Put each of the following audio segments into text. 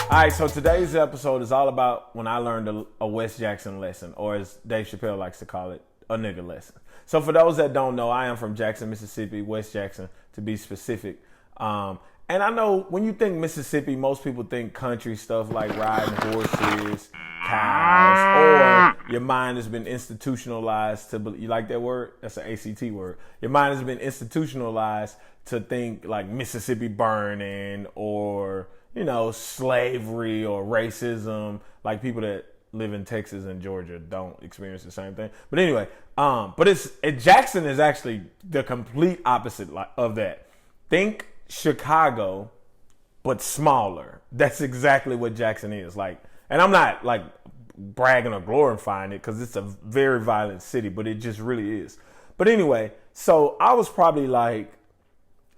All right, so today's episode is all about when I learned a Wes Jackson lesson, or as Dave Chappelle likes to call it, a nigga lesson. So for those that don't know, I am from Jackson, Mississippi, West Jackson to be specific. And I know when you think Mississippi, most people think country stuff like riding horses, cows, or your mind has been institutionalized to, you like that word? That's an ACT word. Your mind has been institutionalized to think like Mississippi burning or, you know, slavery or racism, like people that live in Texas and Georgia don't experience the same thing. But anyway, Jackson is actually the complete opposite of that. Think Chicago, but smaller. That's exactly what Jackson is. Like, and I'm not like bragging or glorifying it because it's a very violent city, but it just really is. But anyway, so I was probably like,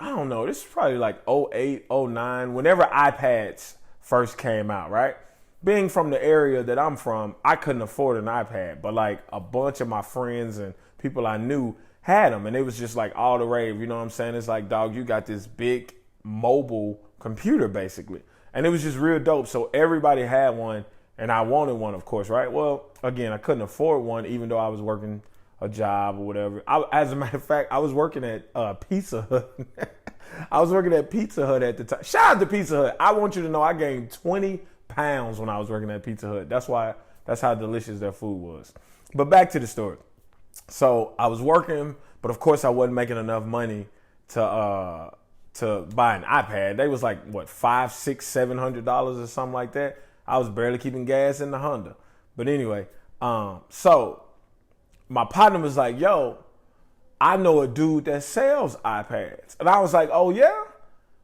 I don't know, this is probably like 08, 09, whenever iPads first came out, right? Being from the area that I'm from, I couldn't afford an iPad, but like a bunch of my friends and people I knew had them, and it was just like all the rave, you know what I'm saying? It's like, dog, you got this big mobile computer basically, and it was just real dope. So everybody had one, and I wanted one, of course, right? Well, again, I couldn't afford one, even though I was working a job or whatever. As a matter of fact, I was working at Pizza Hut. I was working at Pizza Hut at the time. Shout out to Pizza Hut. I want you to know I gained 20 pounds when I was working at Pizza Hut. That's how delicious their food was. But back to the story. So I was working, but of course I wasn't making enough money to buy an iPad. They was like what, $500, $600, $700 or something like that. I was barely keeping gas in the Honda. But anyway, so my partner was like, yo, I know a dude that sells iPads. And I was like, oh yeah?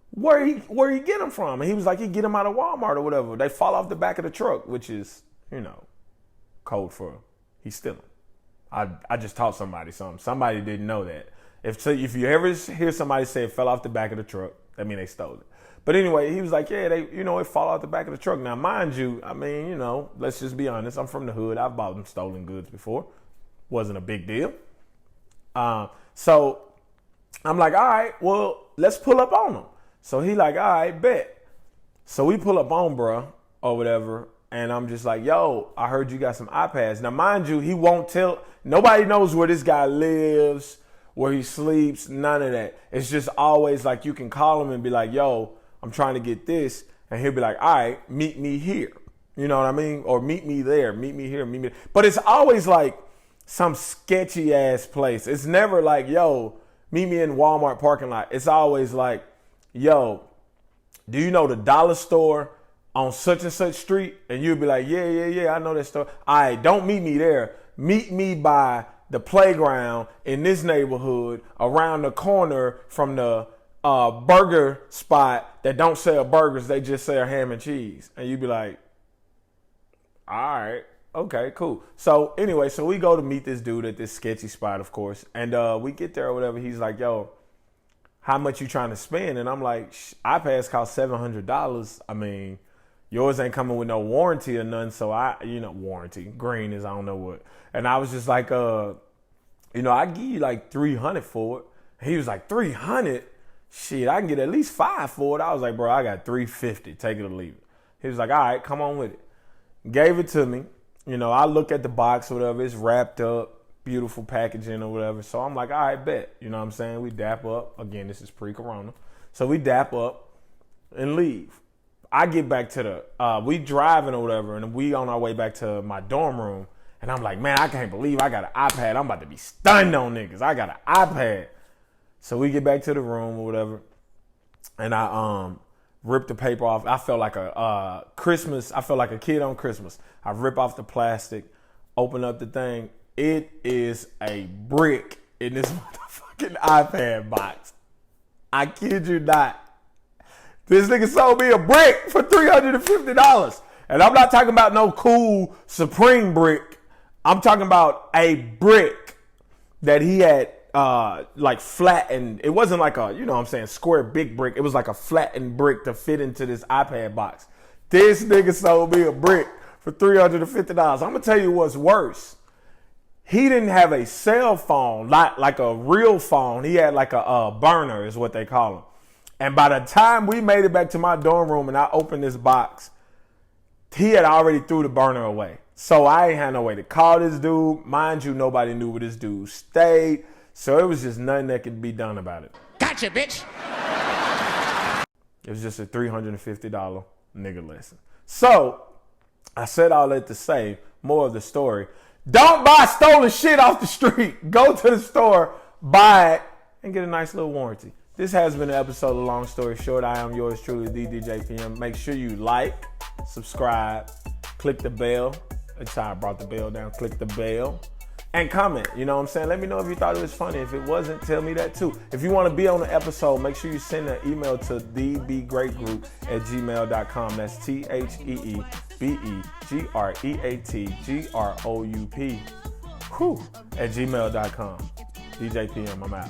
Where he get them from? And he was like, he get them out of Walmart or whatever. They fall off the back of the truck, which is, you know, code for he's stealing. I just taught somebody something. Somebody didn't know that. If you ever hear somebody say it fell off the back of the truck, that means they stole it. But anyway, he was like, yeah, it fall off the back of the truck. Now, mind you, I mean, you know, let's just be honest. I'm from the hood. I've bought them stolen goods before. Wasn't a big deal. So I'm like, all right, well, let's pull up on them. So he like, all right, bet. So we pull up on bruh or whatever. And I'm just like, yo, I heard you got some iPads. Now, mind you, he won't tell. Nobody knows where this guy lives, where he sleeps, none of that. It's just always like you can call him and be like, yo, I'm trying to get this. And he'll be like, all right, meet me here. You know what I mean? Or meet me there, meet me here, meet me there. But it's always like some sketchy ass place. It's never like, yo, meet me in Walmart parking lot. It's always like, yo, do you know the dollar store on such and such street? And you'll be like, yeah, I know that store. All right, don't meet me there. Meet me by the playground in this neighborhood around the corner from the burger spot that don't sell burgers. They just sell ham and cheese. And you'd be like, all right, okay, cool. So anyway, so we go to meet this dude at this sketchy spot, of course. And we get there or whatever. He's like, yo, how much you trying to spend? And I'm like, iPads cost $700. I mean, yours ain't coming with no warranty or none. So warranty, green is I don't know what. And I was just like, I give you like $300 for it. He was like, $300? Shit, I can get at least $500 for it. I was like, bro, I got $350. Take it or leave it. He was like, all right, come on with it. Gave it to me. You know, I look at the box or whatever. It's wrapped up, beautiful packaging or whatever. So I'm like, all right, bet. You know what I'm saying? We dap up. Again, this is pre-corona. So we dap up and leave. I get back to we driving or whatever, and we on our way back to my dorm room. And I'm like, man, I can't believe I got an iPad. I'm about to be stunned on niggas. I got an iPad. So we get back to the room or whatever. And I rip the paper off. I felt like I felt like a kid on Christmas. I rip off the plastic, open up the thing. It is a brick in this motherfucking iPad box. I kid you not. This nigga sold me a brick for $350. And I'm not talking about no cool Supreme brick. I'm talking about a brick that he had like flattened. It wasn't like a, you know what I'm saying, square big brick. It was like a flattened brick to fit into this iPad box. This nigga sold me a brick for $350. I'm going to tell you what's worse. He didn't have a cell phone, like a real phone. He had like a burner is what they call them. And by the time we made it back to my dorm room and I opened this box, he had already threw the burner away. So I ain't had no way to call this dude. Mind you, nobody knew where this dude stayed. So it was just nothing that could be done about it. Gotcha, bitch. It was just a $350 nigga lesson. So I said all that to say, more of the story. Don't buy stolen shit off the street. Go to the store, buy it, and get a nice little warranty. This has been an episode of Long Story Short. I am yours truly, DDJPM. Make sure you like, subscribe, click the bell. That's how I brought the bell down. Click the bell and comment. You know what I'm saying? Let me know if you thought it was funny. If it wasn't, tell me that too. If you want to be on the episode, make sure you send an email to thebegreatgroup@gmail.com. That's THEEBEGREATGROUP @gmail.com. DJPM, I'm out.